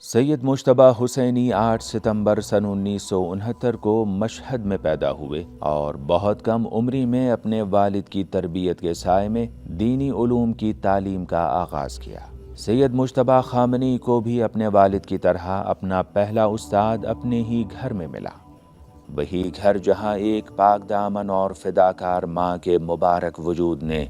سید مجتبیٰ حسینی 8 ستمبر سن 1969 کو مشہد میں پیدا ہوئے اور بہت کم عمری میں اپنے والد کی تربیت کے سائے میں دینی علوم کی تعلیم کا آغاز کیا۔ سید مجتبیٰ خامنئی کو بھی اپنے والد کی طرح اپنا پہلا استاد اپنے ہی گھر میں ملا، وہی گھر جہاں ایک پاک دامن اور فداکار ماں کے مبارک وجود نے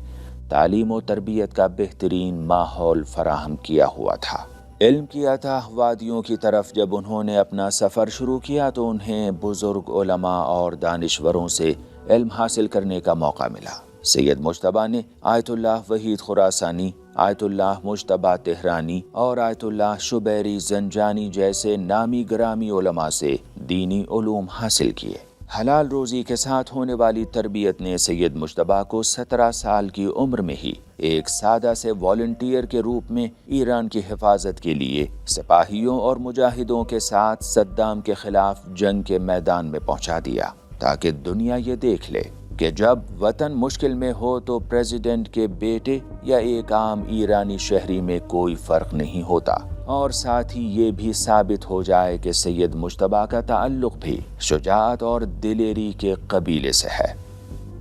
تعلیم و تربیت کا بہترین ماحول فراہم کیا ہوا تھا۔ علم کی اتھاہ وادیوں کی طرف جب انہوں نے اپنا سفر شروع کیا تو انہیں بزرگ علماء اور دانشوروں سے علم حاصل کرنے کا موقع ملا۔ سید مجتبیٰ نے آیت اللہ وحید خراسانی، آیت اللہ مجتبیٰ تہرانی اور آیت اللہ شبیری زنجانی جیسے نامی گرامی علماء سے دینی علوم حاصل کیے۔ حلال روزی کے ساتھ ہونے والی تربیت نے سید مجتبیٰ کو 17 سال کی عمر میں ہی ایک سادہ سے والنٹیئر کے روپ میں ایران کی حفاظت کے لیے سپاہیوں اور مجاہدوں کے ساتھ صدام کے خلاف جنگ کے میدان میں پہنچا دیا، تاکہ دنیا یہ دیکھ لے کہ جب وطن مشکل میں ہو تو پریزیڈنٹ کے بیٹے یا ایک عام ایرانی شہری میں کوئی فرق نہیں ہوتا، اور ساتھ ہی یہ بھی ثابت ہو جائے کہ سید مجتبیٰ کا تعلق بھی شجاعت اور دلیری کے قبیلے سے ہے۔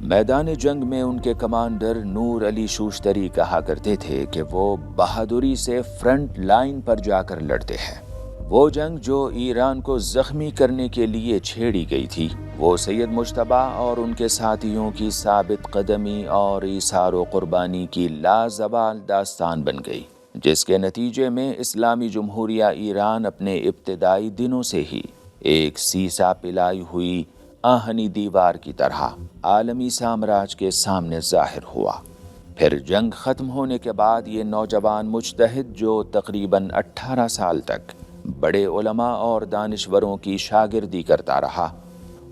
میدان جنگ میں ان کے کمانڈر نور علی شوشتری کہا کرتے تھے کہ وہ بہادری سے فرنٹ لائن پر جا کر لڑتے ہیں۔ وہ جنگ جو ایران کو زخمی کرنے کے لیے چھیڑی گئی تھی، وہ سید مجتبیٰ اور ان کے ساتھیوں کی ثابت قدمی اور ایثار و قربانی کی لازوال داستان بن گئی، جس کے نتیجے میں اسلامی جمہوریہ ایران اپنے ابتدائی دنوں سے ہی ایک سیسا پلائی ہوئی آہنی دیوار کی طرح عالمی سامراج کے سامنے ظاہر ہوا۔ پھر جنگ ختم ہونے کے بعد یہ نوجوان مجتہد جو تقریباً 18 سال تک بڑے علماء اور دانشوروں کی شاگردی کرتا رہا،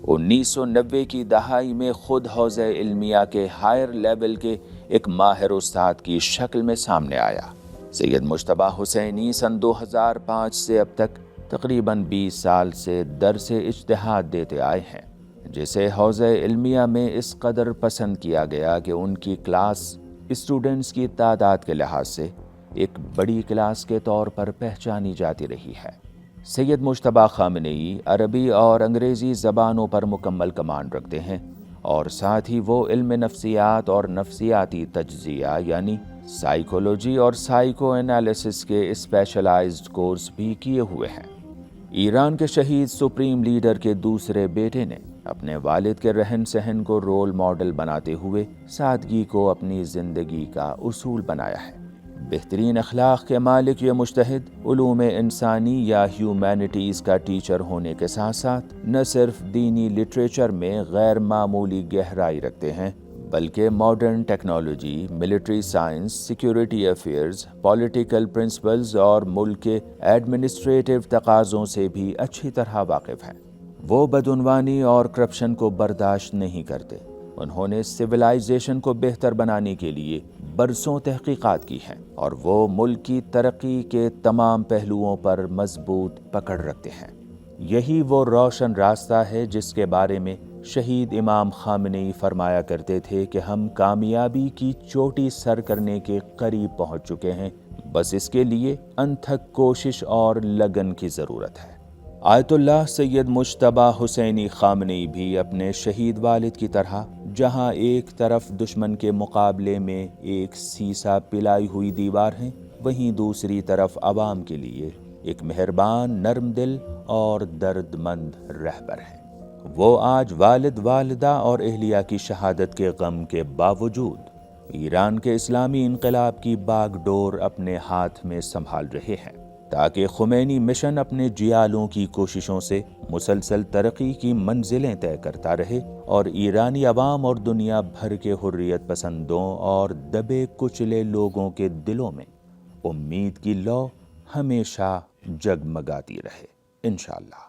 1990 کی دہائی میں خود حوزہ علمیہ کے ہائر لیول کے ایک ماہر استاد کی شکل میں سامنے آیا۔ سید مجتبیٰ حسینی سن 2005 سے اب تک تقریباً 20 سال سے درس اجتہاد دیتے آئے ہیں، جسے حوزہ علمیہ میں اس قدر پسند کیا گیا کہ ان کی کلاس اسٹوڈنٹس کی تعداد کے لحاظ سے ایک بڑی کلاس کے طور پر پہچانی جاتی رہی ہے۔ سید مجتبیٰ خامنئی عربی اور انگریزی زبانوں پر مکمل کمانڈ رکھتے ہیں، اور ساتھ ہی وہ علم نفسیات اور نفسیاتی تجزیہ یعنی سائیکولوجی اور سائیکو انالیسس کے اسپیشلائزڈ کورس بھی کیے ہوئے ہیں۔ ایران کے شہید سپریم لیڈر کے دوسرے بیٹے نے اپنے والد کے رہن سہن کو رول ماڈل بناتے ہوئے سادگی کو اپنی زندگی کا اصول بنایا ہے۔ بہترین اخلاق کے مالک یہ مجتہد علوم انسانی یا ہیومینٹیز کا ٹیچر ہونے کے ساتھ ساتھ نہ صرف دینی لٹریچر میں غیر معمولی گہرائی رکھتے ہیں، بلکہ modern technology, military science, security affairs, political principles اور ملک کے ایڈمنسٹریٹو تقاضوں سے بھی اچھی طرح واقف ہیں۔ وہ بدعنوانی اور کرپشن کو برداشت نہیں کرتے۔ انہوں نے سویلائزیشن کو بہتر بنانے کے لیے برسوں تحقیقات کی ہیں، اور وہ ملک کی ترقی کے تمام پہلوؤں پر مضبوط پکڑ رکھتے ہیں۔ یہی وہ روشن راستہ ہے جس کے بارے میں شہید امام خامنئی فرمایا کرتے تھے کہ ہم کامیابی کی چوٹی سر کرنے کے قریب پہنچ چکے ہیں، بس اس کے لیے انتھک کوشش اور لگن کی ضرورت ہے۔ آیت اللہ سید مجتبیٰ حسینی خامنئی بھی اپنے شہید والد کی طرح جہاں ایک طرف دشمن کے مقابلے میں ایک سیسا پلائی ہوئی دیوار ہیں، وہیں دوسری طرف عوام کے لیے ایک مہربان، نرم دل اور درد مند رہبر ہیں۔ وہ آج والد، والدہ اور اہلیہ کی شہادت کے غم کے باوجود ایران کے اسلامی انقلاب کی باغ ڈور اپنے ہاتھ میں سنبھال رہے ہیں، تاکہ خمینی مشن اپنے جیالوں کی کوششوں سے مسلسل ترقی کی منزلیں طے کرتا رہے، اور ایرانی عوام اور دنیا بھر کے حریت پسندوں اور دبے کچلے لوگوں کے دلوں میں امید کی لو ہمیشہ جگمگاتی رہے، انشاءاللہ۔